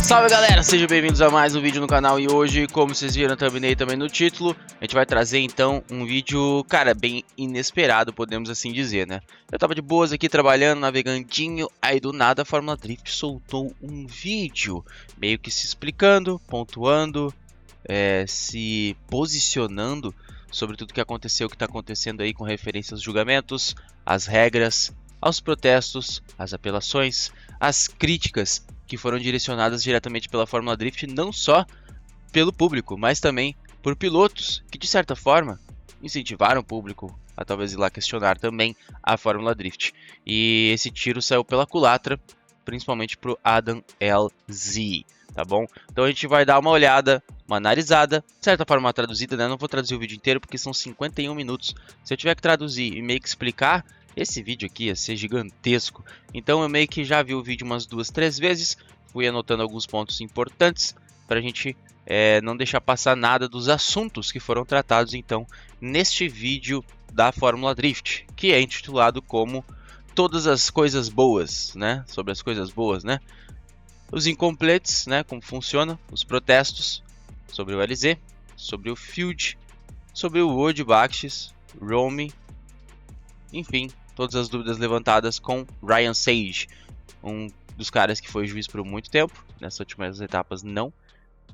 Salve galera, sejam bem-vindos a mais um vídeo no canal e hoje, como vocês viram no thumbnail e também no título, a gente vai trazer então um vídeo, cara, bem inesperado, podemos assim dizer, né? Eu tava de boas aqui trabalhando, navegandinho, aí do nada a Fórmula Drift soltou um vídeo, meio que se explicando, pontuando, se posicionando sobre tudo que aconteceu, o que tá acontecendo aí com referência aos julgamentos, às regras, aos protestos, às apelações, às críticas que foram direcionadas diretamente pela Fórmula Drift, não só pelo público, mas também por pilotos, que de certa forma incentivaram o público a talvez ir lá questionar também a Fórmula Drift. E esse tiro saiu pela culatra, principalmente para o Adam LZ, tá bom? Então a gente vai dar uma olhada, uma analisada, de certa forma uma traduzida, né? Não vou traduzir o vídeo inteiro porque são 51 minutos. Se eu tiver que traduzir e meio que explicar, esse vídeo aqui ia ser gigantesco, então eu meio que já vi o vídeo umas 2, 3 vezes, fui anotando alguns pontos importantes para a gente não deixar passar nada dos assuntos que foram tratados então neste vídeo da Fórmula Drift, que é intitulado como Todas as Coisas Boas, né? Sobre as coisas boas, né? Os incompletos, né? Como funciona, os protestos, sobre o LZ, sobre o Field, sobre o World Bakshis, Rome, enfim, todas as dúvidas levantadas com Ryan Sage, um dos caras que foi juiz por muito tempo, nessas últimas etapas não,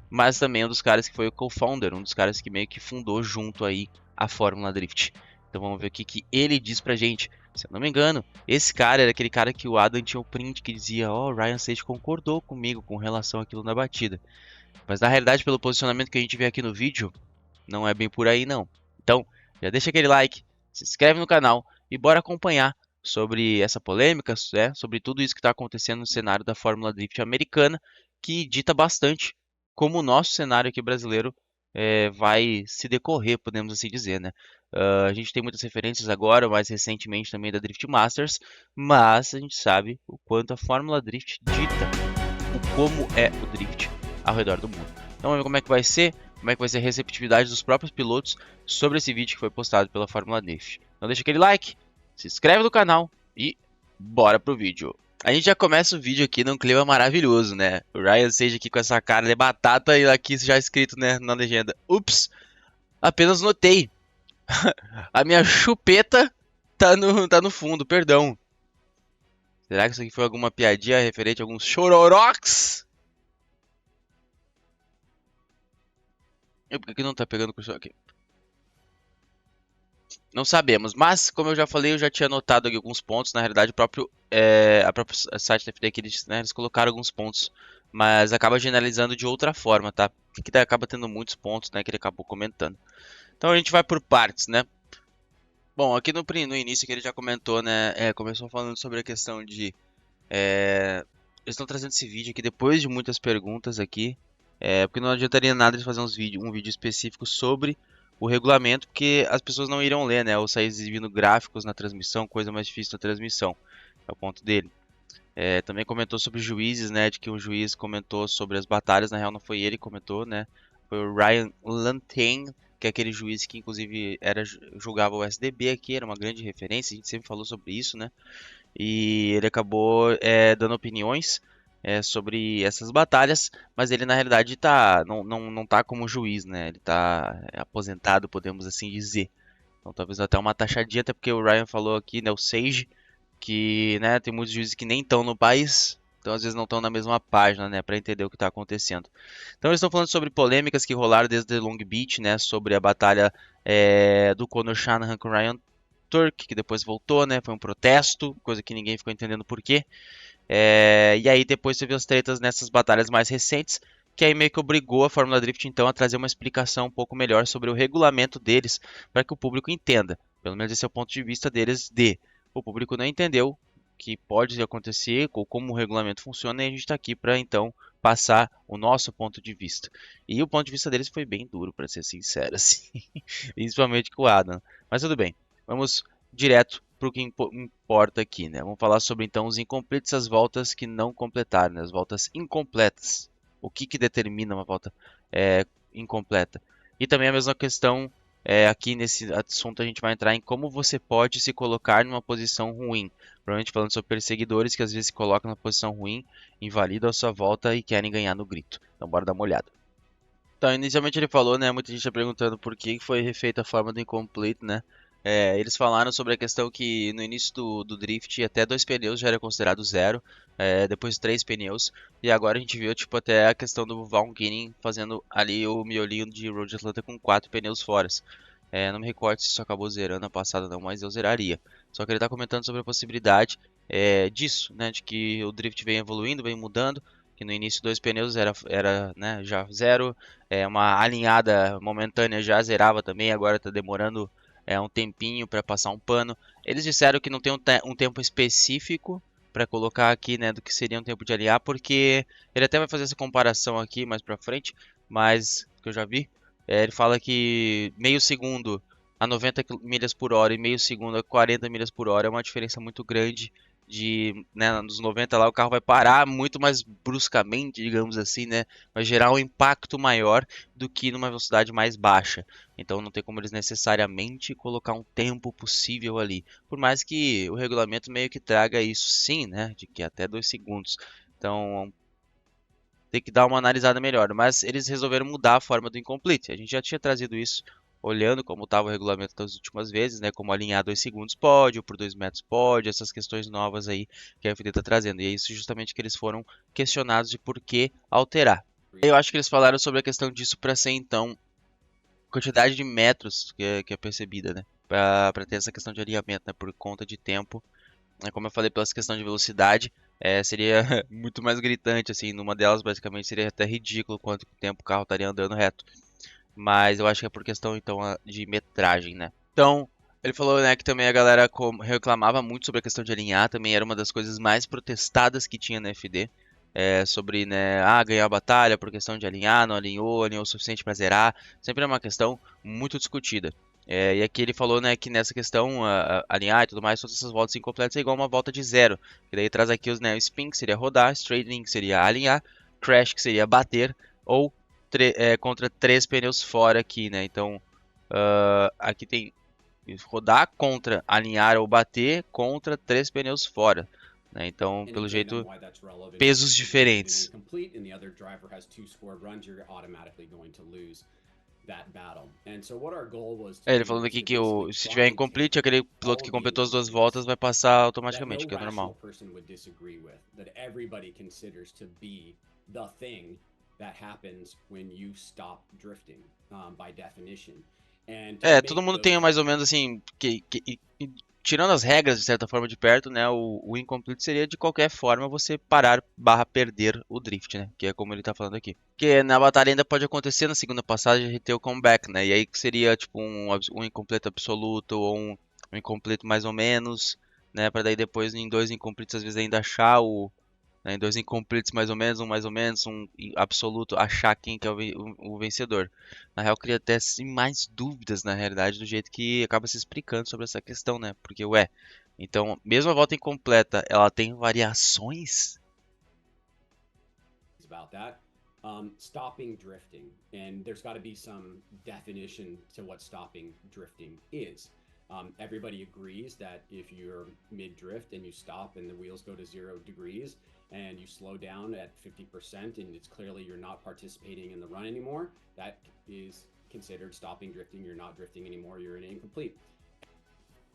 mas também um dos caras que foi o co-founder, um dos caras que meio que fundou junto aí a Fórmula Drift. Então vamos ver o que ele diz pra gente. Se eu não me engano, esse cara era aquele cara que o Adam tinha o print que dizia: ó, Ryan Sage concordou comigo com relação àquilo na batida. Mas na realidade, pelo posicionamento que a gente vê aqui no vídeo, não é bem por aí não. Então, já deixa aquele like, se inscreve no canal e bora acompanhar sobre essa polêmica, sobre tudo isso que está acontecendo no cenário da Fórmula Drift americana, que dita bastante como o nosso cenário aqui brasileiro vai se decorrer, podemos assim dizer, né? A gente tem muitas referências agora, mais recentemente também da Drift Masters, mas a gente sabe o quanto a Fórmula Drift dita o como é o Drift ao redor do mundo. Então vamos ver como é que vai ser, a receptividade dos próprios pilotos sobre esse vídeo que foi postado pela Fórmula Drift. Então deixa aquele like, se inscreve no canal e bora pro vídeo. A gente já começa o vídeo aqui num clima maravilhoso, né? O Ryan Sage aqui com essa cara de batata e aqui já escrito, né, na legenda: ups, apenas notei. A minha chupeta tá no fundo, perdão. Será que isso aqui foi alguma piadinha referente a alguns chororox? Por que não tá pegando com isso aqui? Não sabemos, mas como eu já falei, eu já tinha anotado aqui alguns pontos. Na realidade, a próprio site da FD aqui, eles colocaram alguns pontos, mas acaba generalizando de outra forma, tá? Que daí acaba tendo muitos pontos, né, que ele acabou comentando. Então a gente vai por partes, né? Bom, aqui no início que ele já comentou, né, começou falando sobre a questão de eles estão trazendo esse vídeo aqui depois de muitas perguntas aqui, porque não adiantaria nada eles fazerem um vídeo específico sobre o regulamento, porque as pessoas não iriam ler, né? Ou sair exibindo gráficos na transmissão, coisa mais difícil na transmissão. É o ponto dele. Também comentou sobre juízes, né? De que um juiz comentou sobre as batalhas, na real não foi ele que comentou, né? Foi o Ryan Lantain, que é aquele juiz que inclusive julgava o SDB aqui, era uma grande referência, a gente sempre falou sobre isso, né? E ele acabou dando opiniões sobre essas batalhas, mas ele na realidade não tá como juiz, né? Ele tá aposentado, podemos assim dizer. Então talvez até uma taxadinha, até porque o Ryan falou aqui, né, o Sage, que, né, tem muitos juízes que nem estão no país, então às vezes não estão na mesma página, né, para entender o que está acontecendo. Então eles estão falando sobre polêmicas que rolaram desde Long Beach, né, sobre a batalha do Conor Shanahan com o Ryan Turk, que depois voltou, né, foi um protesto, coisa que ninguém ficou entendendo por quê. E aí depois teve as tretas nessas batalhas mais recentes, que aí meio que obrigou a Fórmula Drift então a trazer uma explicação um pouco melhor sobre o regulamento deles, para que o público entenda. Pelo menos esse é o ponto de vista deles o público não entendeu que pode acontecer, ou como o regulamento funciona, e a gente está aqui para então passar o nosso ponto de vista. E o ponto de vista deles foi bem duro, para ser sincero, assim. Principalmente com o Adam. Mas tudo bem, vamos direto para o que importa aqui, né? Vamos falar sobre então os incompletos, as voltas que não completaram, né? As voltas incompletas. O que determina uma volta incompleta? E também a mesma questão aqui nesse assunto a gente vai entrar em como você pode se colocar numa posição ruim. Provavelmente falando sobre perseguidores que às vezes se colocam numa posição ruim, invalidam a sua volta e querem ganhar no grito. Então bora dar uma olhada. Então, inicialmente ele falou, né? Muita gente está perguntando por que foi refeita a forma do incomplete, né? Eles falaram sobre a questão que no início do drift até 2 pneus já era considerado zero, depois 3 pneus, e agora a gente viu tipo até a questão do Vaughn Guinness fazendo ali o miolinho de Road Atlanta com 4 pneus fora. Não me recordo se isso acabou zerando a passada não, mas eu zeraria. Só que ele está comentando sobre a possibilidade disso, né? De que o drift vem evoluindo, vem mudando, que no início 2 pneus era né, já zero, uma alinhada momentânea já zerava também, agora está demorando um tempinho para passar um pano. Eles disseram que não tem um tempo específico para colocar aqui, né, do que seria um tempo de alinhar, porque ele até vai fazer essa comparação aqui mais para frente, mas que eu já vi, ele fala que meio segundo a 90 milhas por hora e meio segundo a 40 milhas por hora é uma diferença muito grande de, né, nos 90 lá o carro vai parar muito mais bruscamente, digamos assim, né, vai gerar um impacto maior do que numa velocidade mais baixa. Então não tem como eles necessariamente colocar um tempo possível ali. Por mais que o regulamento meio que traga isso sim, né, de que até 2 segundos. Então tem que dar uma analisada melhor. Mas eles resolveram mudar a forma do incomplete. A gente já tinha trazido isso olhando como estava o regulamento das últimas vezes, né? Como alinhar 2 segundos pode, ou por 2 metros pode, essas questões novas aí que a FD está trazendo. E é isso justamente que eles foram questionados de por que alterar. Eu acho que eles falaram sobre a questão disso para ser então quantidade de metros que é percebida, né? Para ter essa questão de alinhamento, né? Por conta de tempo, como eu falei, pela questão de velocidade, seria muito mais gritante, assim, numa delas basicamente seria até ridículo quanto tempo o carro estaria andando reto. Mas eu acho que é por questão, então, de metragem, né? Então, ele falou, né, que também a galera reclamava muito sobre a questão de alinhar, também era uma das coisas mais protestadas que tinha na FD. Sobre, né, ganhar a batalha por questão de alinhar, não alinhou, alinhou o suficiente para zerar. Sempre é uma questão muito discutida. E aqui ele falou, né, que nessa questão, alinhar e tudo mais, todas essas voltas incompletas é igual uma volta de zero. Que daí traz aqui os, né, spin, que seria rodar, straightening, que seria alinhar, crash, que seria bater, ou contra 3 pneus fora aqui, né? Então, aqui tem rodar contra alinhar ou bater contra 3 pneus fora, né? Então, pelo jeito, pesos diferentes. Ele falando aqui que se tiver incomplete, aquele piloto que completou as 2 voltas vai passar automaticamente, que é normal. Todo mundo tem mais ou menos assim, tirando as regras de certa forma de perto, né, o incomplete seria de qualquer forma você parar barra perder o drift, né, que é como ele tá falando aqui. Que na batalha ainda pode acontecer na segunda passagem de ter o comeback, né, e aí seria tipo um incompleto absoluto ou um incompleto mais ou menos, né, para daí depois em 2 incompletos às vezes ainda achar né, em 2 incompletos mais ou menos, um absoluto, achar quem que é o vencedor. Na real, eu queria até sim, mais dúvidas, na realidade, do jeito que acaba se explicando sobre essa questão, né? Porque, então, mesmo a volta incompleta, ela tem variações? Stopping drifting, and there's got to be some definition to what stopping drifting is. Everybody agrees that if you're mid drift and you stop and the wheels go to 0 degrees and you slow down at 50% and it's clearly you're not participating in the run anymore, that is considered stopping drifting. You're not drifting anymore, you're an incomplete.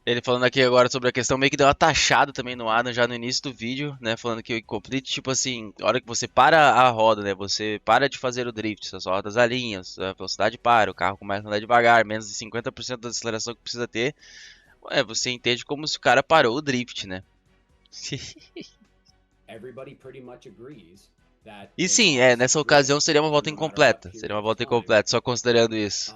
Ele falando aqui agora sobre a questão, meio que deu uma taxada também no Adam já no início do vídeo, né? Falando que o incomplete, tipo assim, a hora que você para a roda, né? Você para de fazer o drift, suas rodas alinham, a velocidade para, o carro começa a andar devagar, menos de 50% da aceleração que precisa ter. Você entende como se o cara parou o drift, né? Everybody pretty much agrees that E the sim, opposite nessa ocasião drift, seria uma volta no matter what incompleta. Seria period uma of volta time, incompleta, só considerando isso.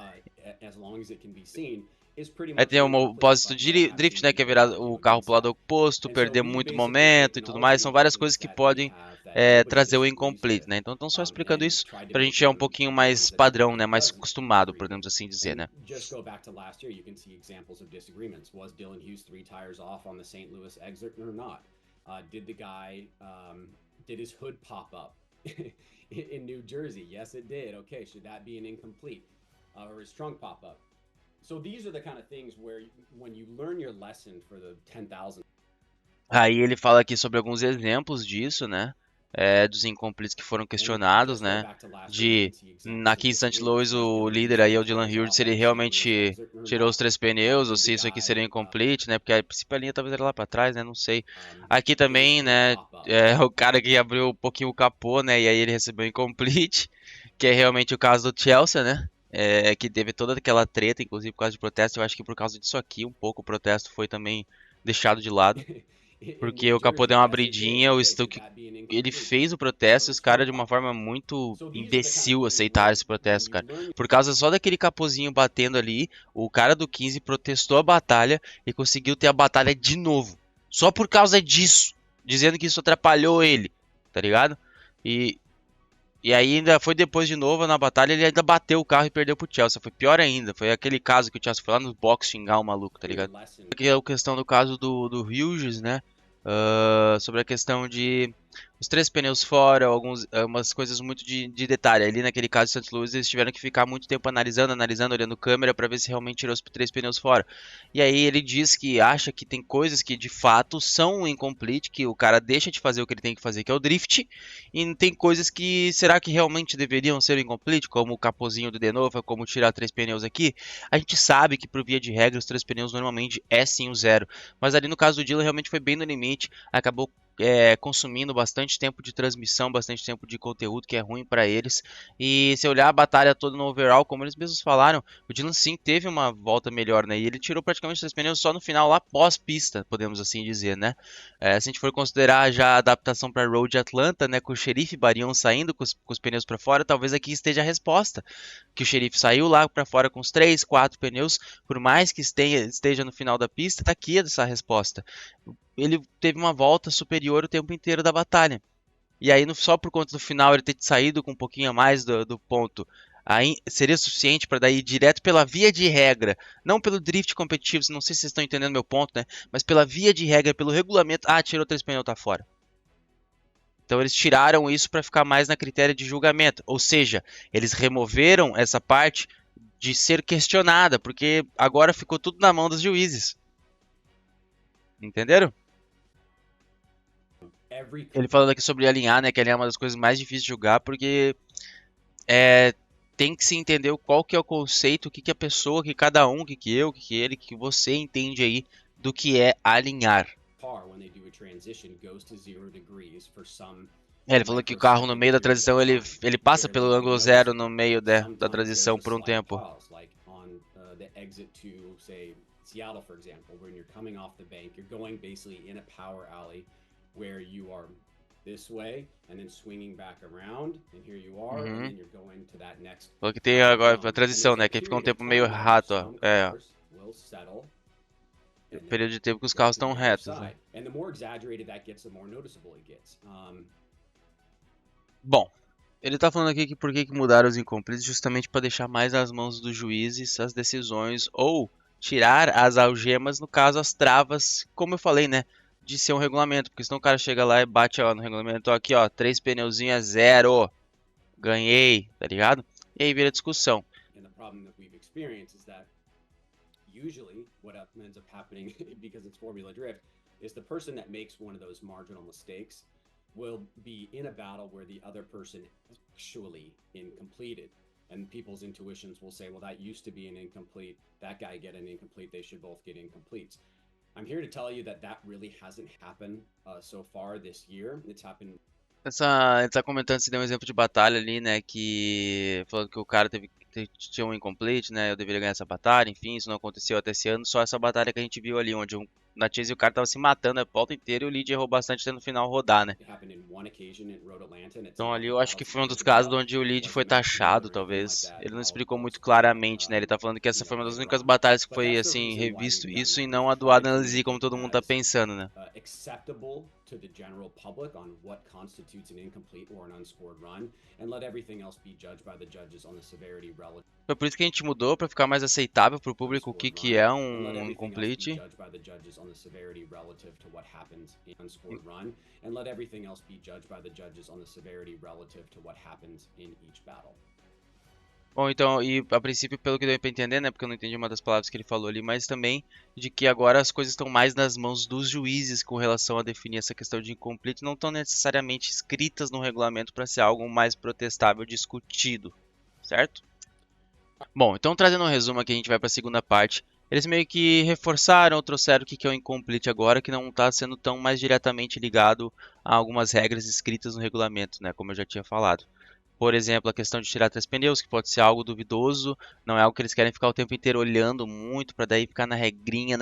as long as it can be seen, is pretty Aí much tem an o incomplete. propósito But de drift, né? absolutely Que é virar nobody o carro argues pro lado that. oposto, And so perder we've muito basically momento e taken tudo all of mais. the São várias coisas incompletes que that we podem have that nobody trazer o disagrees with, incomplete, né? Então estão só explicando and isso tried to pra make gente ir um sure pouquinho the mais ones that padrão, né? everybody Mais does acostumado, agree with. podemos assim dizer, And né? just go back to last year, you can see examples of disagreements. Was Dylan Hughes 3 tires off on the St. Louis exit or not? Did the guy, did his hood pop up in New Jersey? Yes, it did. Okay, should that be an incomplete? Or his trunk pop up? So these are the kind of things where when you learn your lesson for the 10,000. Aí ele fala aqui sobre alguns exemplos disso, né? Dos incompletos que foram And questionados, just going né? back to last year, you De can see examples of aqui em this St. too. Louis Guys o getting líder used aí é o on Dylan turns Hughes, se off ele on series realmente or tirou os not. 3 pneus ou Did the se isso aqui seria guy incomplete, né? Porque a princípio a linha talvez era lá pra trás, né? Não sei. Aqui didn't também, didn't né? pop up? O cara que abriu um pouquinho o capô, né? E aí ele recebeu incomplete, que é realmente o caso do Chelsea, né? Que teve toda aquela treta, inclusive por causa de protesto. Eu acho que por causa disso aqui, um pouco o protesto foi também deixado de lado. In Porque New o capô deu Jersey, uma yes, it did. abridinha, o Okay, could Stuck that be an ele incomplete? fez o Well, protesto e his os toe caras de uma popped forma up. muito So these are the kind of imbecil things where aceitaram esse when protesto, you cara. learn. Por causa só daquele capozinho batendo ali, o cara do 15 protestou a batalha e conseguiu ter a batalha de novo. Só por causa disso, dizendo que isso atrapalhou ele, tá ligado? E, e aí ainda foi depois de novo na batalha, ele ainda bateu o carro e perdeu pro Chelsea. Foi pior ainda, foi aquele caso que o Chelsea foi lá no box xingar o maluco, tá ligado? Lesson. Aqui é a questão do caso do Hughes, né? Sobre a questão de os 3 pneus fora, algumas coisas muito de detalhe. Ali naquele caso de Santos Louis, eles tiveram que ficar muito tempo analisando, olhando câmera para ver se realmente tirou os 3 pneus fora. E aí ele diz que acha que tem coisas que de fato são incomplete, que o cara deixa de fazer o que ele tem que fazer, que é o drift, e tem coisas que será que realmente deveriam ser incomplete, como o capozinho do De Nova, como tirar 3 pneus aqui. A gente sabe que por via de regra os 3 pneus normalmente é sim o zero, mas ali no caso do Dylan realmente foi bem no limite, acabou consumindo bastante tempo de transmissão, bastante tempo de conteúdo que é ruim para eles. E se olhar a batalha toda no overall, como eles mesmos falaram, o Dylan sim teve uma volta melhor, né? E ele tirou praticamente 3 pneus só no final, lá pós-pista, podemos assim dizer, né? Se a gente for considerar já a adaptação para Road Atlanta, né? Com o Xerife e Barion saindo com os pneus para fora, talvez aqui esteja a resposta. Que o Xerife saiu lá para fora com os 3, 4 pneus, por mais que esteja no final da pista, tá aqui essa resposta. Ele teve uma volta superior o tempo inteiro da batalha. E aí, só por conta do final ele ter saído com um pouquinho a mais do ponto, aí seria suficiente para daí ir direto pela via de regra, não pelo drift competitivo, não sei se vocês estão entendendo meu ponto, né? Mas pela via de regra, pelo regulamento, tirou 3 pneus, tá fora. Então eles tiraram isso para ficar mais na critério de julgamento, ou seja, eles removeram essa parte de ser questionada, porque agora ficou tudo na mão dos juízes. Entenderam? Ele falando aqui sobre alinhar, né? Que alinhar é uma das coisas mais difíceis de julgar, porque tem que se entender qual que é o conceito, o que, que a pessoa, que cada um, o que, que eu, o que, que ele, o que você entende aí do que é alinhar. Ele falou que o carro no meio da transição ele passa pelo ângulo zero no meio da transição por um tempo. Seattle, for example, when you're coming off the bank, you're going basically in a power alley where you are this way and then swinging back around, and here you are, and then you're going to that next. Falou que tem agora a transição, né? Que fica um tempo meio rato, ó. O período de tempo que os carros estão retos. Né? And the more exaggerated that gets, the more noticeable it gets. Bom, ele tá falando aqui que por que mudaram os incompletos justamente para deixar mais nas mãos dos juízes as decisões ou tirar as algemas, no caso as travas, como eu falei, né, de ser um regulamento, porque senão o cara chega lá e bate no regulamento, aqui ó, 3 pneuzinhos é zero, ganhei, tá ligado? E aí vira discussão. Usually what ends up happening because it's Formula Drift is the person that makes one of those marginal mistakes will be in a battle where the other person actually incompleted, and people's intuitions will say, well, that used to be an incomplete, that guy get an incomplete, they should both get incompletes. I'm here to tell you that really hasn't happened so far this year. It's happened. Ele tá comentando se deu um exemplo de batalha ali, né, que falando que o cara tinha um incomplete, né, eu deveria ganhar essa batalha, enfim, isso não aconteceu até esse ano, só essa batalha que a gente viu ali, onde na Chase o cara tava se matando a volta inteira e o lead errou bastante até no final rodar, né. Então ali eu acho que foi um dos casos onde o lead foi taxado, talvez. Ele não explicou muito claramente, né, ele tá falando que essa foi uma das únicas batalhas que foi, assim, revisto isso e não a do Adam LZ, como todo mundo tá pensando, né. To the general public on what constitutes an incomplete or an unscored run, and let everything else be judged by the judges on the severity relative. Foi por isso que a gente mudou para ficar mais aceitável para o público o que é um incomplete. And let everything else be judged by the judges on the severity relative to what happens in each battle. Bom, então, e a princípio, pelo que deu pra entender, né, porque eu não entendi uma das palavras que ele falou ali, mas também de que agora as coisas estão mais nas mãos dos juízes com relação a definir essa questão de incomplete, não estão necessariamente escritas no regulamento para ser algo mais protestável, discutido, certo? Bom, então trazendo um resumo aqui, a gente vai para a segunda parte. Eles meio que reforçaram ou trouxeram o que é o incomplete agora, que não está sendo tão mais diretamente ligado a algumas regras escritas no regulamento, né, como eu já tinha falado. Por exemplo, a questão de tirar três pneus, que pode ser algo duvidoso, não é algo que eles querem ficar o tempo inteiro olhando muito para daí ficar na regrinha,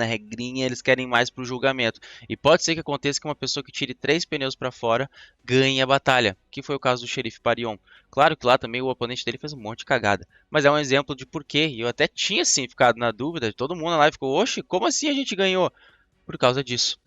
eles querem mais para o julgamento. E pode ser que aconteça que uma pessoa que tire três pneus para fora ganhe a batalha, que foi o caso do xerife Parion. Claro que lá também o oponente dele fez um monte de cagada, mas é um exemplo de porquê. E eu até tinha sim ficado na dúvida, todo mundo na live ficou, oxe, como assim a gente ganhou? Por causa disso.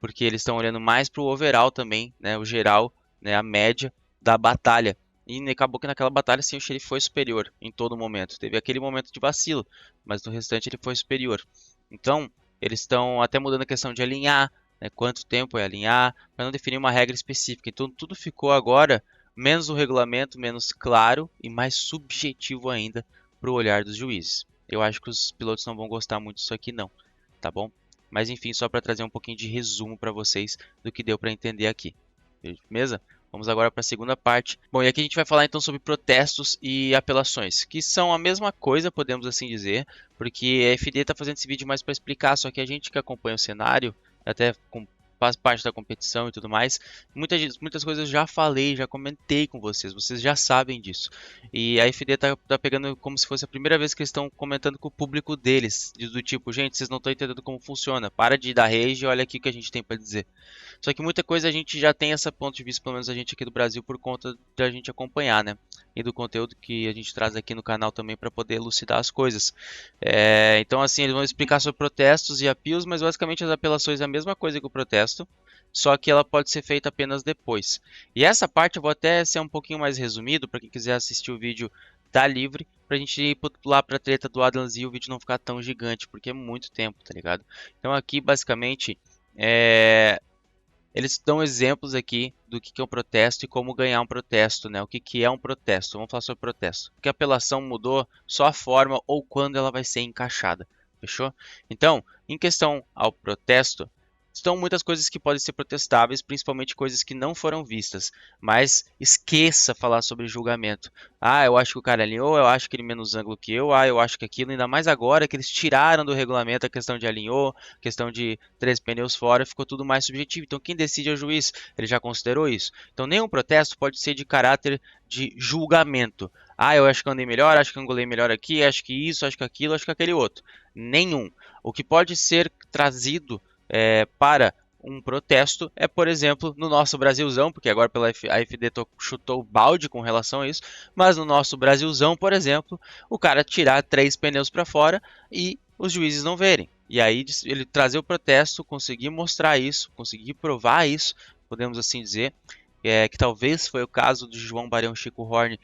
Porque eles estão olhando mais para o overall também, né, o geral, né, a média da batalha. E acabou que naquela batalha sim o xerife foi superior em todo momento. Teve aquele momento de vacilo, mas no restante ele foi superior. Então, eles estão até mudando a questão de alinhar, né, quanto tempo é alinhar, para não definir uma regra específica. Então, tudo ficou agora menos o regulamento, menos claro e mais subjetivo ainda para o olhar dos juízes. Eu acho que os pilotos não vão gostar muito disso aqui não, tá bom? Mas enfim, só para trazer um pouquinho de resumo para vocês do que deu para entender aqui. Beleza? Vamos agora para a segunda parte. Bom, e aqui a gente vai falar então sobre protestos e apelações, que são a mesma coisa, podemos assim dizer, porque a FD está fazendo esse vídeo mais para explicar, só que a gente que acompanha o cenário, até faz parte da competição e tudo mais, muitas coisas eu já falei, já comentei com vocês já sabem disso. E a FD tá pegando como se fosse a primeira vez que eles estão comentando com o público deles, do tipo, gente, vocês não estão entendendo como funciona, para de dar rage e olha aqui o que a gente tem para dizer. Só que muita coisa a gente já tem esse ponto de vista, pelo menos a gente aqui do Brasil, por conta da gente acompanhar, né? E do conteúdo que a gente traz aqui no canal também para poder elucidar as coisas. Então, assim, eles vão explicar sobre protestos e appeals, mas basicamente as apelações é a mesma coisa que o protesto, só que ela pode ser feita apenas depois. E essa parte eu vou até ser um pouquinho mais resumido, para quem quiser assistir o vídeo, tá livre, pra gente ir lá pra treta do Adams e o vídeo não ficar tão gigante, porque é muito tempo, tá ligado? Então aqui, basicamente, é, eles dão exemplos aqui do que é um protesto e como ganhar um protesto, né? O que é um protesto? Vamos falar sobre protesto. Porque a apelação mudou só a forma ou quando ela vai ser encaixada. Fechou? Então, em questão ao protesto, estão muitas coisas que podem ser protestáveis, principalmente coisas que não foram vistas. Mas esqueça falar sobre julgamento. Ah, eu acho que o cara alinhou, eu acho que ele menos ângulo que eu, ah, eu acho que aquilo, ainda mais agora que eles tiraram do regulamento a questão de alinhou, questão de três pneus fora, ficou tudo mais subjetivo. Então quem decide é o juiz, ele já considerou isso. Então nenhum protesto pode ser de caráter de julgamento. Ah, eu acho que andei melhor, acho que angulei melhor aqui, acho que isso, acho que aquilo, acho que aquele outro. Nenhum. O que pode ser trazido para um protesto é, por exemplo, no nosso Brasilzão, porque agora pela AFD chutou o balde com relação a isso, mas no nosso Brasilzão, por exemplo, o cara tirar três pneus para fora e os juízes não verem. E aí ele trazer o protesto, conseguir mostrar isso, conseguir provar isso, podemos assim dizer, que talvez foi o caso do João Barão Chico Horn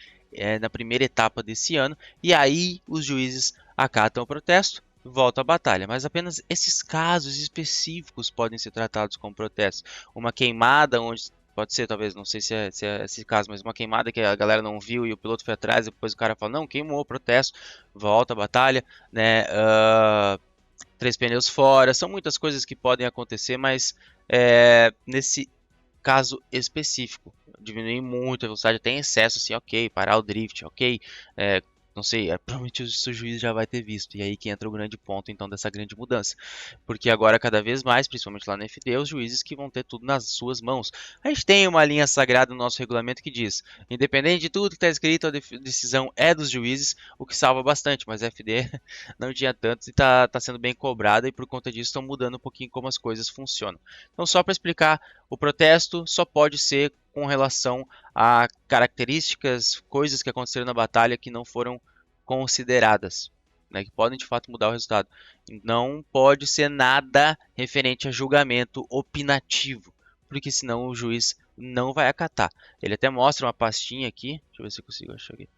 na primeira etapa desse ano, e aí os juízes acatam o protesto, volta à batalha, mas apenas esses casos específicos podem ser tratados como protesto. Uma queimada, onde pode ser, talvez, não sei se é esse caso, mas uma queimada que a galera não viu e o piloto foi atrás, e depois o cara fala, não, queimou, protesto, volta à batalha, né? Três pneus fora, são muitas coisas que podem acontecer, mas nesse caso específico, diminuir muito a velocidade até em excesso, assim, ok, parar o drift, ok, não sei, provavelmente o juiz já vai ter visto, e aí que entra o grande ponto, então, dessa grande mudança, porque agora, cada vez mais, principalmente lá na FD, os juízes que vão ter tudo nas suas mãos. A gente tem uma linha sagrada no nosso regulamento que diz, independente de tudo que está escrito, a decisão é dos juízes, o que salva bastante, mas a FD não tinha tantos e tá sendo bem cobrada, e por conta disso estão mudando um pouquinho como as coisas funcionam. Então, só para explicar, o protesto só pode ser com relação a características, coisas que aconteceram na batalha que não foram consideradas, né, que podem de fato mudar o resultado. Não pode ser nada referente a julgamento opinativo, porque senão o juiz não vai acatar. Ele até mostra uma pastinha aqui, deixa eu ver se eu consigo achar aqui,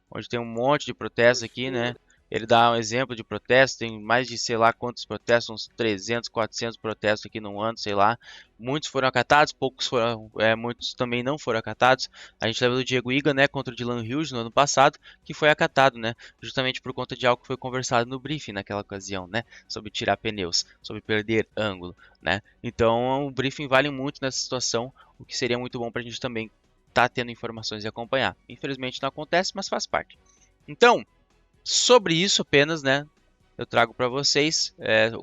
onde tem um monte de protestos aqui, né? Ele dá um exemplo de protesto, tem mais de sei lá quantos protestos, uns 300, 400 protestos aqui no ano, sei lá. Muitos foram acatados, poucos foram, muitos também não foram acatados. A gente lembra do Diego Iga, né, contra o Dylan Hughes no ano passado, que foi acatado, né, justamente por conta de algo que foi conversado no briefing naquela ocasião, né, sobre tirar pneus, sobre perder ângulo, né. Então o briefing vale muito nessa situação, o que seria muito bom para a gente também estar tendo informações e acompanhar. Infelizmente não acontece, mas faz parte. Então, sobre isso apenas, né, eu trago para vocês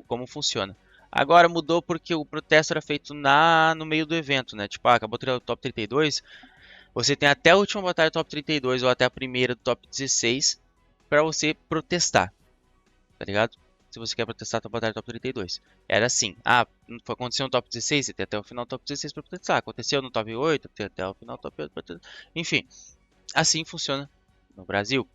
como funciona. Agora mudou porque o protesto era feito no meio do evento, né? Tipo, acabou o top 32, você tem até a última batalha do top 32 ou até a primeira do top 16 para você protestar, tá ligado? Se você quer protestar a batalha do top 32. Era assim, aconteceu no top 16, você tem até o final do top 16 para protestar. Aconteceu no top 8, tem até o final do top 8 para protestar. Enfim, assim funciona no Brasil.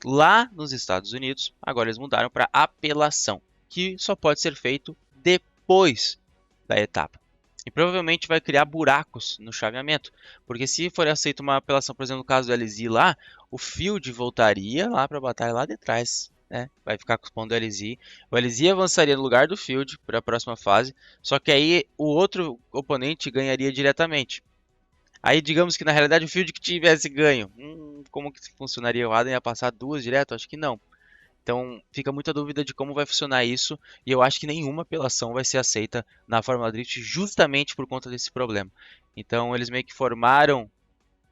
Lá nos Estados Unidos, agora eles mudaram para apelação, que só pode ser feito depois da etapa. E provavelmente vai criar buracos no chaveamento, porque se for aceita uma apelação, por exemplo, no caso do LZ lá, o Field voltaria lá para a batalha lá de trás, né? Vai ficar com os pontos do LZ. O LZ avançaria no lugar do Field para a próxima fase, só que aí o outro oponente ganharia diretamente. Aí digamos que na realidade o Field que tivesse ganho, como que funcionaria? O Adam ia passar duas direto? Acho que não. Então fica muita dúvida de como vai funcionar isso, e eu acho que nenhuma apelação vai ser aceita na Fórmula Drift justamente por conta desse problema. Então eles meio que formaram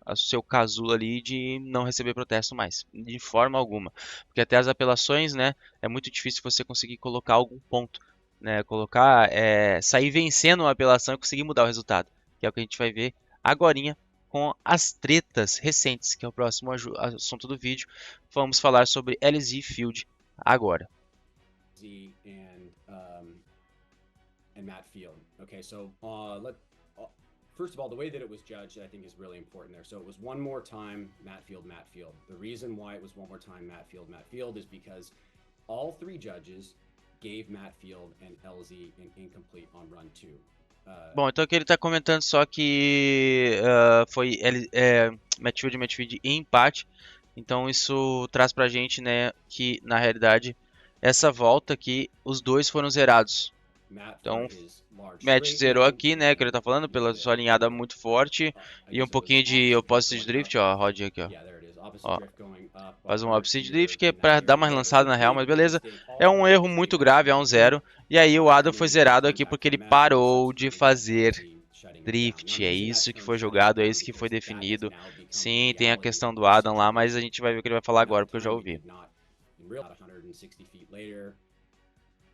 o seu casulo ali de não receber protesto mais, de forma alguma. Porque até as apelações, né, é muito difícil você conseguir colocar algum ponto, né, sair vencendo uma apelação e conseguir mudar o resultado, que é o que a gente vai ver agorinha com as tretas recentes, que é o próximo assunto do vídeo. Vamos falar sobre LZ Field agora. Z and Matt Field. Okay, so first of all, the way that it was judged, I think, is really important there. So it was one more time, Matt Field, Matt Field. The reason why it was one more time, Matt Field, Matt Field, is because all three judges gave Matt Field and LZ an incomplete on run 2. Bom, então aqui ele está comentando só que foi Matt Field e empate. Então isso traz pra gente, né, que na realidade essa volta aqui os dois foram zerados. Então Matt zerou aqui, né, que ele tá falando, pela sua alinhada muito forte e um pouquinho de opposite drift, ó, a rodinha aqui, ó. Faz um opposite drift que é pra dar uma relançada na real, mas beleza. É um erro muito grave, é um zero. E aí o Adam foi zerado aqui porque ele parou de fazer drift. É isso que foi jogado, é isso que foi definido. Sim, tem a questão do Adam lá, mas a gente vai ver o que ele vai falar agora, porque eu já ouvi.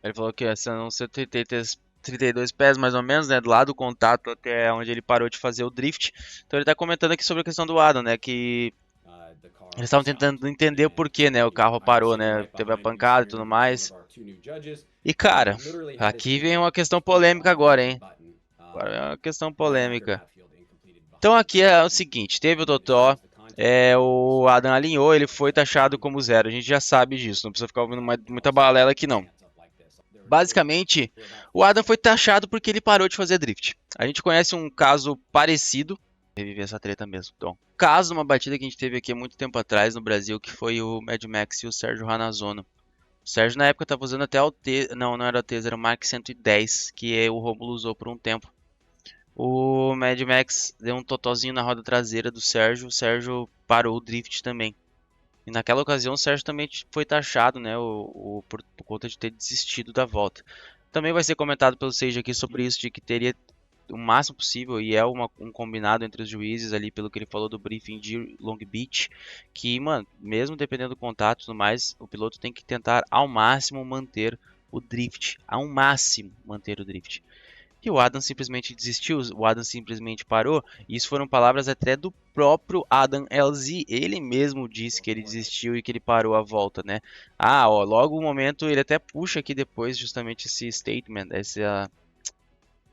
Ele falou que são 32 pés mais ou menos, né, do lado do contato até onde ele parou de fazer o drift. Então ele tá comentando aqui sobre a questão do Adam, né, que eles estavam tentando entender o porquê, né, o carro parou, né, teve a pancada e tudo mais. E cara, aqui vem uma questão polêmica agora, hein. Agora é uma questão polêmica. Então aqui é o seguinte, teve o Totó, o Adam alinhou, ele foi taxado como zero. A gente já sabe disso, não precisa ficar ouvindo muita balela aqui não. Basicamente, o Adam foi taxado porque ele parou de fazer drift. A gente conhece um caso parecido, reviver essa treta mesmo. Então, caso de uma batida que a gente teve aqui há muito tempo atrás no Brasil, que foi o Mad Max e o Sérgio Ranazono. O Sérgio na época estava usando até o T, não era o T, era o Mark 110, que o Romulo usou por um tempo. O Mad Max deu um totozinho na roda traseira do Sérgio, o Sérgio parou o drift também. E naquela ocasião o Sérgio também foi taxado, né, por conta de ter desistido da volta. Também vai ser comentado pelo Sage aqui sobre isso, de que teria o máximo possível, e é um combinado entre os juízes ali, pelo que ele falou do briefing de Long Beach, que, mano, mesmo dependendo do contato e tudo mais, o piloto tem que tentar ao máximo manter o drift, ao máximo manter o drift. E o Adam simplesmente desistiu, o Adam simplesmente parou. E isso foram palavras até do próprio Adam LZ. Ele mesmo disse que ele desistiu e que ele parou a volta, né? Logo o momento ele até puxa aqui depois justamente esse statement,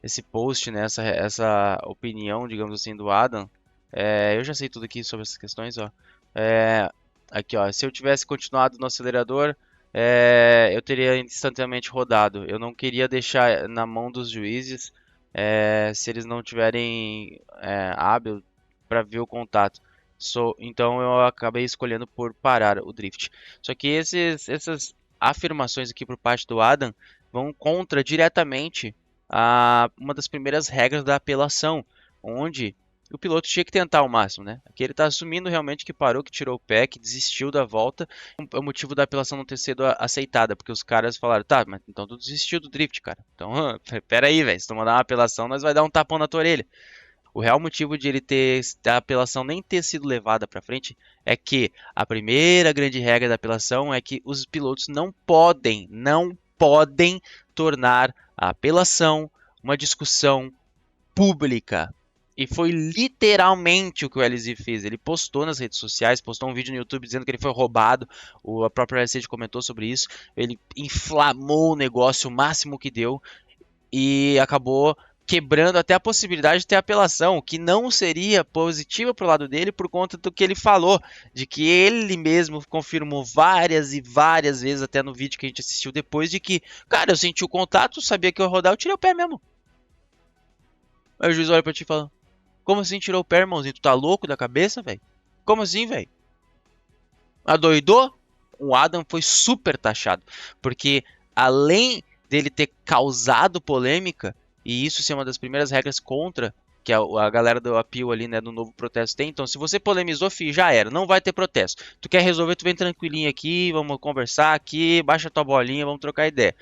esse post, né? Essa opinião, digamos assim, do Adam. Eu já sei tudo aqui sobre essas questões, ó. Aqui, ó. Se eu tivesse continuado no acelerador, eu teria instantaneamente rodado. Eu não queria deixar na mão dos juízes se eles não tiverem hábil para ver o contato. Então eu acabei escolhendo por parar o drift. Só que essas afirmações aqui por parte do Adam vão contra diretamente uma das primeiras regras da apelação, onde o piloto tinha que tentar ao máximo, né? Aqui ele está assumindo realmente que parou, que tirou o pé, que desistiu da volta. O motivo da apelação não ter sido aceitada, porque os caras falaram, tá, mas então tu desistiu do drift, cara. Então, pera aí, velho, se tu mandar uma apelação, nós vai dar um tapão na tua orelha. O real motivo de ele ter a apelação nem ter sido levada para frente é que a primeira grande regra da apelação é que os pilotos não podem tornar a apelação uma discussão pública. E foi literalmente o que o LZ fez. Ele postou nas redes sociais, postou um vídeo no YouTube dizendo que ele foi roubado. A própria LZ comentou sobre isso. Ele inflamou o negócio o máximo que deu e acabou quebrando até a possibilidade de ter apelação, que não seria positiva para o lado dele por conta do que ele falou, de que ele mesmo confirmou várias e várias vezes, até no vídeo que a gente assistiu depois, de que, cara, eu senti o contato, sabia que eu ia rodar, eu tirei o pé mesmo. Aí o juiz olha pra ti e fala, como assim tirou o pé, irmãozinho? Tu tá louco da cabeça, velho? Como assim, velho? Adoidou? O Adam foi super taxado, porque além dele ter causado polêmica, e isso ser uma das primeiras regras contra, que a galera do appeal ali, né, do novo protesto tem. Então, se você polemizou, filho, já era, não vai ter protesto. Tu quer resolver, tu vem tranquilinho aqui, vamos conversar aqui, baixa tua bolinha, vamos trocar ideia.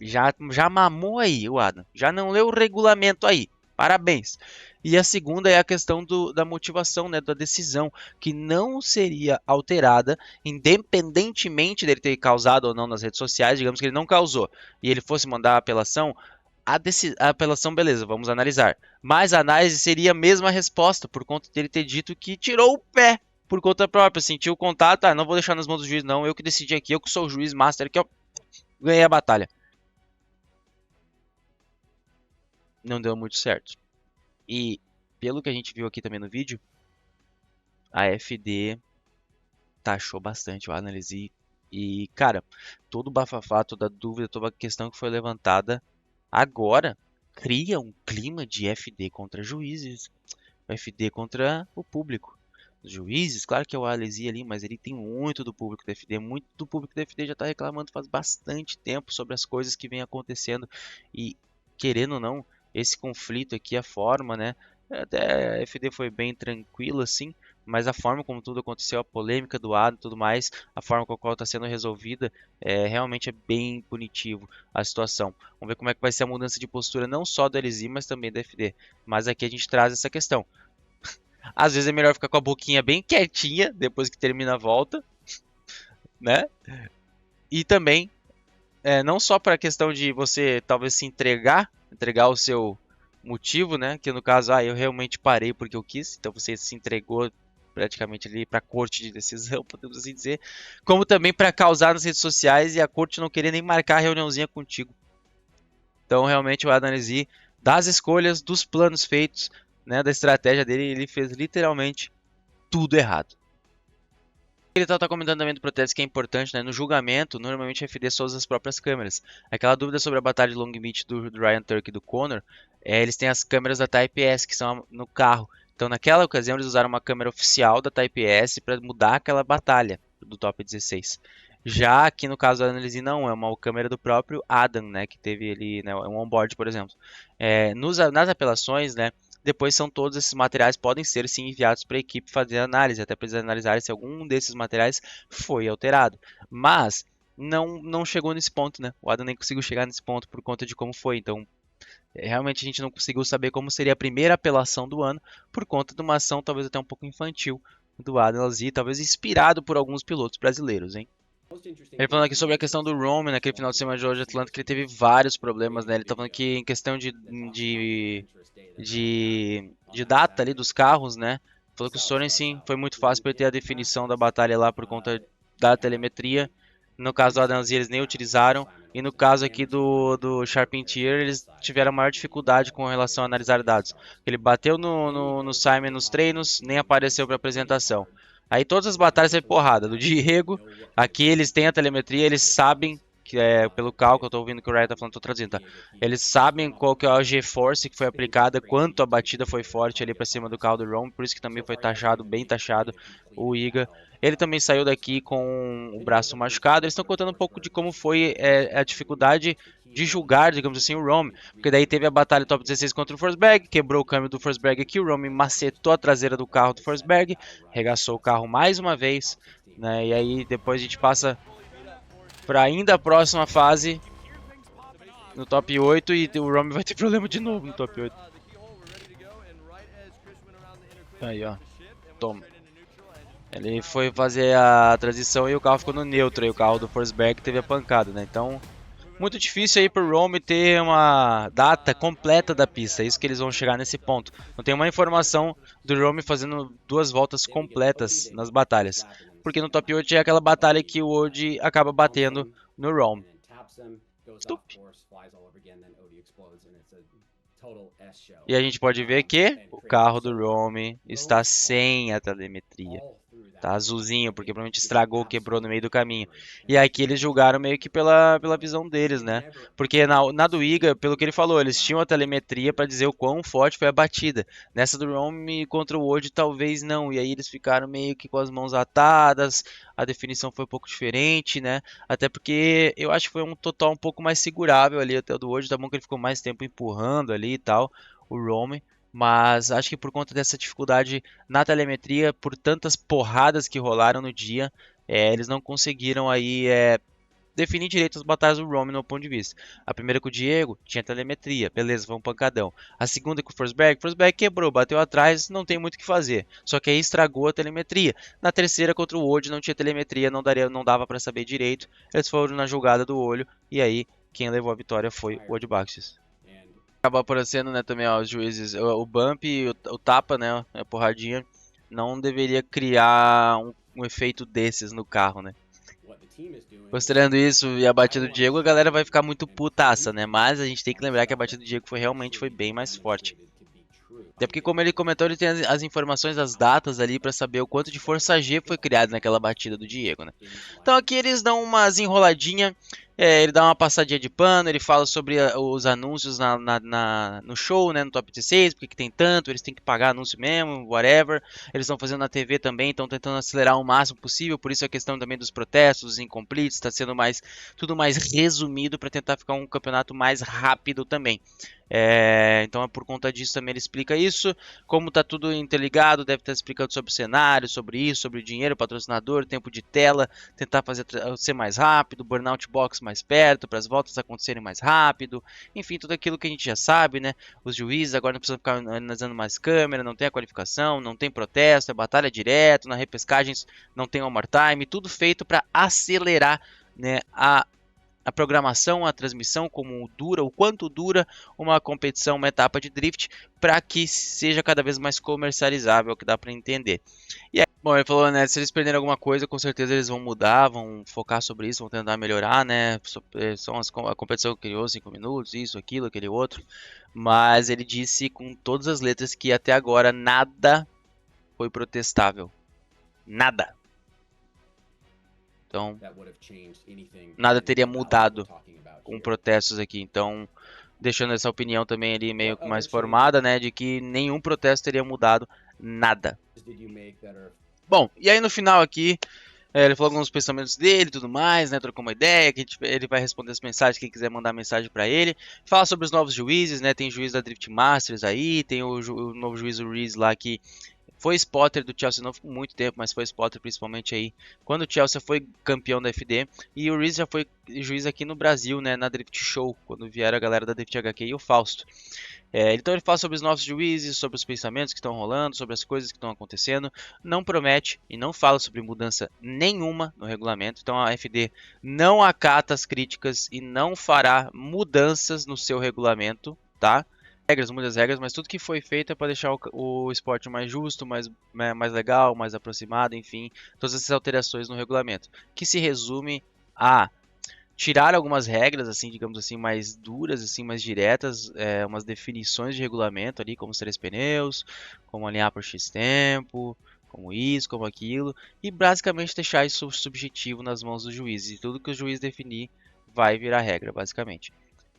Já mamou aí o Adam, já não leu o regulamento aí, parabéns. E a segunda é a questão da motivação, né, da decisão, que não seria alterada, independentemente dele ter causado ou não nas redes sociais. Digamos que ele não causou e ele fosse mandar a apelação, a apelação, beleza, vamos analisar. Mas a análise seria a mesma resposta, por conta dele ter dito que tirou o pé por conta própria, sentiu o contato, não vou deixar nas mãos do juiz não, eu que decidi aqui, eu que sou o juiz master, que eu ganhei a batalha. Não deu muito certo. E pelo que a gente viu aqui também no vídeo, a FD taxou bastante o análise e, cara, todo o bafafá, toda dúvida, toda a questão que foi levantada agora cria um clima de FD contra juízes, FD contra o público. Os juízes, claro que é o Alesi ali, mas ele tem muito do público da FD, muito do público da FD já está reclamando faz bastante tempo sobre as coisas que vem acontecendo e, querendo ou não, esse conflito aqui, a forma, né, até a FD foi bem tranquila assim, mas a forma como tudo aconteceu, a polêmica do Adam e tudo mais, a forma com a qual está sendo resolvida, realmente é bem punitivo a situação. Vamos ver como é que vai ser a mudança de postura, não só do LZ, mas também da FD. Mas aqui a gente traz essa questão. Às vezes é melhor ficar com a boquinha bem quietinha, depois que termina a volta, né? E também, não só para a questão de você talvez se entregar o seu motivo, né? Que no caso, eu realmente parei porque eu quis, então você se entregou praticamente ali para a corte de decisão, podemos assim dizer, como também para causar nas redes sociais e a corte não querer nem marcar a reuniãozinha contigo. Então realmente o Adam Alesi, das escolhas, dos planos feitos, né, da estratégia dele, ele fez literalmente tudo errado. Ele tá comentando também do protesto que é importante, né? No julgamento, normalmente a FD só usa as próprias câmeras. Aquela dúvida sobre a batalha de Long Beach do Ryan Turk e do Conor, eles têm as câmeras da Type S que são no carro. Então naquela ocasião eles usaram uma câmera oficial da Type S para mudar aquela batalha do Top 16. Já aqui no caso da análise não, é uma câmera do próprio Adam, né? Que teve ele, né, um onboard, por exemplo. Nas apelações, né? Depois todos esses materiais podem ser sim enviados para a equipe fazer análise, até para eles analisarem se algum desses materiais foi alterado. Mas não chegou nesse ponto, né? O Adam nem conseguiu chegar nesse ponto por conta de como foi. Então, realmente a gente não conseguiu saber como seria a primeira apelação do ano por conta de uma ação talvez até um pouco infantil do Adam Alesi, talvez inspirado por alguns pilotos brasileiros, hein? Ele falando aqui sobre a questão do Roman naquele final de semana de Georgia Atlanta, que ele teve vários problemas, né? Ele tá falando que em questão de data ali dos carros, né? Falou que o Sorensen foi muito fácil para ele ter a definição da batalha lá por conta da telemetria. No caso do Adam Alesi, eles nem utilizaram. E no caso aqui do Charpentier, eles tiveram maior dificuldade com relação a analisar dados. Ele bateu no Simon nos treinos, nem apareceu para apresentação. Aí todas as batalhas é porrada. Do Diego, aqui eles têm a telemetria, eles sabem que é pelo cálculo, eu tô ouvindo que o Ryan tá falando, tô traduzindo, tá? Eles sabem qual que é a G-Force que foi aplicada, quanto a batida foi forte ali pra cima do carro do Rome, por isso que também foi taxado, bem taxado, o Iga. Ele também saiu daqui com o braço machucado. Eles estão contando um pouco de como foi a dificuldade de julgar, digamos assim, o Rome. Porque daí teve a batalha top 16 contra o Forsberg, quebrou o câmbio do Forsberg aqui, o Rome macetou a traseira do carro do Forsberg, regaçou o carro mais uma vez, né? E aí depois a gente passa para ainda a próxima fase no top 8 e o Rome vai ter problema de novo no top 8. Aí, ó. Toma. Ele foi fazer a transição e o carro ficou no neutro, e o carro do Forsberg teve a pancada, né? Então, muito difícil aí pro Rome ter uma data completa da pista, é isso que eles vão chegar nesse ponto. Não tem uma informação do Rome fazendo 2 voltas completas nas batalhas, porque no top 8 é aquela batalha que o Oji acaba batendo no Rome. E a gente pode ver que o carro do Rome está sem a telemetria. Tá azulzinho, porque provavelmente estragou, quebrou no meio do caminho. E aqui eles julgaram meio que pela visão deles, né? Porque na do Iga, pelo que ele falou, eles tinham a telemetria para dizer o quão forte foi a batida. Nessa do Rome contra o Wood, talvez não. E aí eles ficaram meio que com as mãos atadas. A definição foi um pouco diferente, né? Até porque eu acho que foi um total um pouco mais segurável ali até o do Wood. Tá bom que ele ficou mais tempo empurrando ali e tal, o Rome. Mas acho que por conta dessa dificuldade na telemetria, por tantas porradas que rolaram no dia, eles não conseguiram aí definir direito as batalhas do Rome no meu ponto de vista. A primeira com o Diego tinha telemetria, beleza, foi um pancadão. A segunda com o Forsberg quebrou, bateu atrás, não tem muito o que fazer. Só que aí estragou a telemetria. Na terceira contra o Wood não tinha telemetria, não dava para saber direito. Eles foram na jogada do olho e aí quem levou a vitória foi o Wood Baxter. Acaba aparecendo, né, também, ó, os juízes, o bump e o tapa, né, a porradinha, não deveria criar um efeito desses no carro, né. Considerando isso e a batida do Diego, a galera vai ficar muito putaça, né, mas a gente tem que lembrar que a batida do Diego realmente foi bem mais forte. Até porque, como ele comentou, ele tem as informações, as datas ali para saber o quanto de força G foi criado naquela batida do Diego, né. Então aqui eles dão umas enroladinha. Ele dá uma passadinha de pano, ele fala sobre os anúncios no show, né, no top 16, porque que tem tanto, eles têm que pagar anúncio mesmo, whatever. Eles estão fazendo na TV também, estão tentando acelerar o máximo possível, por isso a questão também dos protestos, dos incompletes, está sendo tudo mais resumido para tentar ficar um campeonato mais rápido também. Então é por conta disso também ele explica isso, como tá tudo interligado, deve estar explicando sobre o cenário, sobre isso, sobre o dinheiro, patrocinador, tempo de tela, tentar fazer ser mais rápido, burnout box mais perto, para as voltas acontecerem mais rápido, enfim, tudo aquilo que a gente já sabe, né? Os juízes agora não precisam ficar analisando mais câmera, não tem a qualificação, não tem protesto, é batalha direto, na repescagens não tem overtime, tudo feito para acelerar, né, a programação, a transmissão, como dura, o quanto dura uma competição, uma etapa de drift, para que seja cada vez mais comercializável, que dá para entender. E aí, bom, ele falou, né, se eles perderem alguma coisa, com certeza eles vão mudar, vão focar sobre isso, vão tentar melhorar, né, a competição criou 5 minutos, isso, aquilo, aquele outro, mas ele disse com todas as letras que até agora nada foi protestável, nada. Então, nada teria mudado com protestos aqui. Então, deixando essa opinião também ali meio que mais formada, né, de que nenhum protesto teria mudado nada. Bom, e aí no final aqui, ele falou alguns pensamentos dele e tudo mais, né, trocou uma ideia, que ele vai responder as mensagens, quem quiser mandar mensagem para ele. Fala sobre os novos juízes, né, tem juiz da Drift Masters aí, tem o novo juiz, o Reese lá, que foi spotter do Chelsea, não ficou muito tempo, mas foi spotter principalmente aí quando o Chelsea foi campeão da FD. E o Reese já foi juiz aqui no Brasil, né, na Drift Show, quando vieram a galera da Drift HQ e o Fausto. Então ele fala sobre os nossos juízes, sobre os pensamentos que estão rolando, sobre as coisas que estão acontecendo. Não promete e não fala sobre mudança nenhuma no regulamento. Então a FD não acata as críticas e não fará mudanças no seu regulamento, tá? Muitas regras, mas tudo que foi feito é para deixar o esporte mais justo, mais legal, mais aproximado, enfim, todas essas alterações no regulamento, que se resume a tirar algumas regras, assim, digamos assim, mais duras, assim, mais diretas, umas definições de regulamento ali, como 3 pneus, como alinhar por X tempo, como isso, como aquilo, e basicamente deixar isso subjetivo nas mãos do juiz, e tudo que o juiz definir vai virar regra, basicamente.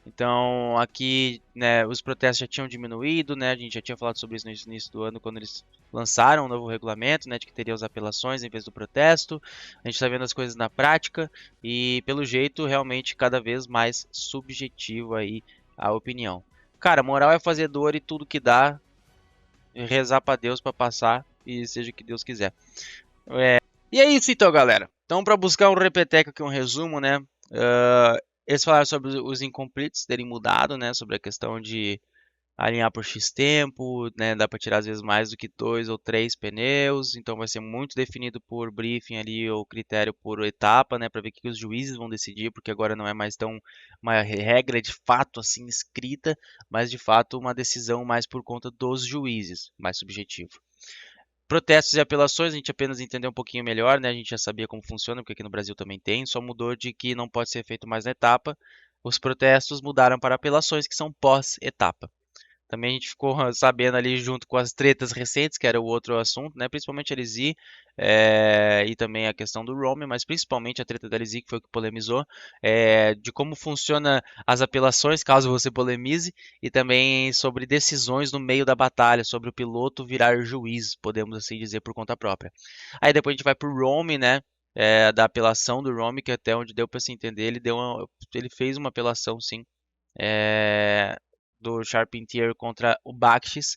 Então, aqui, né, os protestos já tinham diminuído, né, a gente já tinha falado sobre isso no início do ano, quando eles lançaram um novo regulamento, né, de que teria as apelações em vez do protesto. A gente está vendo as coisas na prática e, pelo jeito, realmente cada vez mais subjetivo aí a opinião. Cara, moral é fazer dor e tudo que dá, rezar para Deus para passar e seja o que Deus quiser. E é isso então, galera. Então, para buscar um repeteco aqui, um resumo, né, eles falaram sobre os incompletes terem mudado, né? Sobre a questão de alinhar por X tempo, né? Dá para tirar às vezes mais do que 2 ou 3 pneus, então vai ser muito definido por briefing ali ou critério por etapa, né? Para ver o que os juízes vão decidir, porque agora não é mais tão uma regra de fato assim escrita, mas de fato uma decisão mais por conta dos juízes, mais subjetivo. Protestos e apelações, a gente apenas entendeu um pouquinho melhor, né? A gente já sabia como funciona, porque aqui no Brasil também tem, só mudou de que não pode ser feito mais na etapa. Os protestos mudaram para apelações, que são pós-etapa. Também a gente ficou sabendo ali junto com as tretas recentes, que era o outro assunto, né? Principalmente a LZ e também a questão do Rome, mas principalmente a treta da LZ, que foi o que polemizou, de como funciona as apelações, caso você polemize, e também sobre decisões no meio da batalha, sobre o piloto virar juiz, podemos assim dizer, por conta própria. Aí depois a gente vai pro Rome, né? Da apelação do Rome, que até onde deu para se entender, ele fez uma apelação, sim. Do Charpentier contra o Bakshis.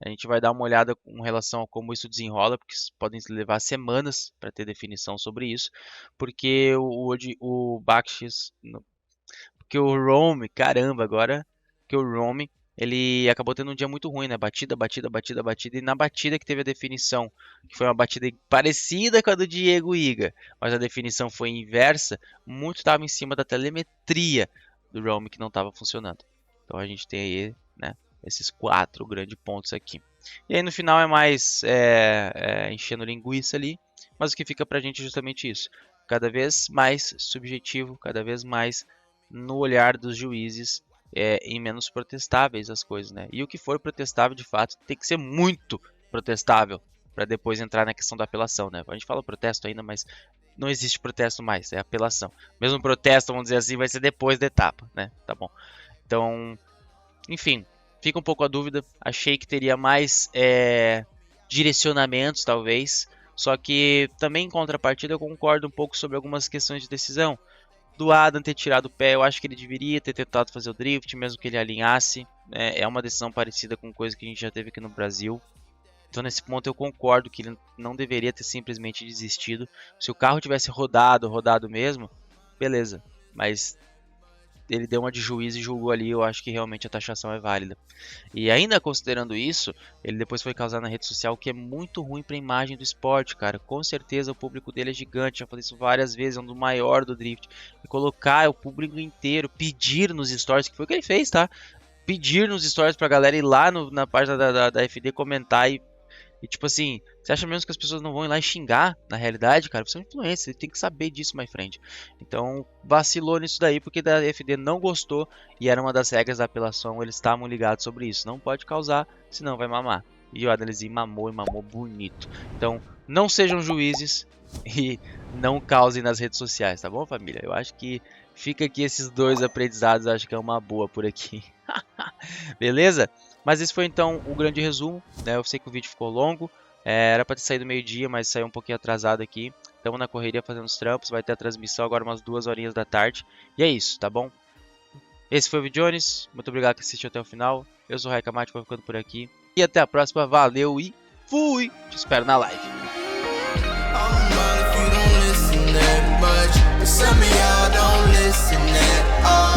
A gente vai dar uma olhada com relação a como isso desenrola, porque podem levar semanas para ter definição sobre isso, porque o Bakshis, porque o Rome, caramba, agora que o Rome, ele acabou tendo um dia muito ruim, né? Batida, e na batida que teve a definição, que foi uma batida parecida com a do Diego Iga, mas a definição foi inversa, muito estava em cima da telemetria do Rome que não estava funcionando. Então a gente tem aí, né, esses 4 grandes pontos aqui. E aí no final é mais enchendo linguiça ali, mas o que fica pra gente é justamente isso. Cada vez mais subjetivo, cada vez mais no olhar dos juízes e menos protestáveis as coisas, né? E o que for protestável de fato tem que ser muito protestável para depois entrar na questão da apelação, né? A gente fala protesto ainda, mas não existe protesto mais, é apelação. Mesmo protesto, vamos dizer assim, vai ser depois da etapa, né? Tá bom. Então, enfim, fica um pouco a dúvida. Achei que teria mais direcionamentos, talvez. Só que também em contrapartida eu concordo um pouco sobre algumas questões de decisão. Do Adam ter tirado o pé, eu acho que ele deveria ter tentado fazer o drift, mesmo que ele alinhasse. É uma decisão parecida com coisa que a gente já teve aqui no Brasil. Então nesse ponto eu concordo que ele não deveria ter simplesmente desistido. Se o carro tivesse rodado mesmo, beleza. Mas ele deu uma de juiz e julgou ali, eu acho que realmente a taxação é válida. E ainda considerando isso, ele depois foi causar na rede social, o que é muito ruim para a imagem do esporte, cara. Com certeza o público dele é gigante, já falei isso várias vezes, é um do maior do drift. E colocar o público inteiro, pedir nos stories, que foi o que ele fez, tá? Pedir nos stories pra galera ir lá na página da FD comentar e tipo assim, você acha mesmo que as pessoas não vão ir lá e xingar? Na realidade, cara, você é um influencer, você tem que saber disso, my friend. Então, vacilou nisso daí, porque da FD não gostou e era uma das regras da apelação, eles estavam ligados sobre isso. Não pode causar, senão vai mamar. E o Adelizinho mamou bonito. Então, não sejam juízes e não causem nas redes sociais, tá bom, família? Eu acho que fica aqui esses 2 aprendizados, acho que é uma boa por aqui. Beleza? Mas esse foi então o grande resumo, né? Eu sei que o vídeo ficou longo, era para ter saído meio-dia, mas saiu um pouquinho atrasado aqui. Estamos na correria fazendo os trampos, vai ter a transmissão agora umas 2 horinhas da tarde. E é isso, tá bom? Esse foi o Videones, muito obrigado por assistir até o final. Eu sou o Raika Mate, vou ficando por aqui. E até a próxima, valeu e fui! Te espero na live. Some of y'all don't listen at all.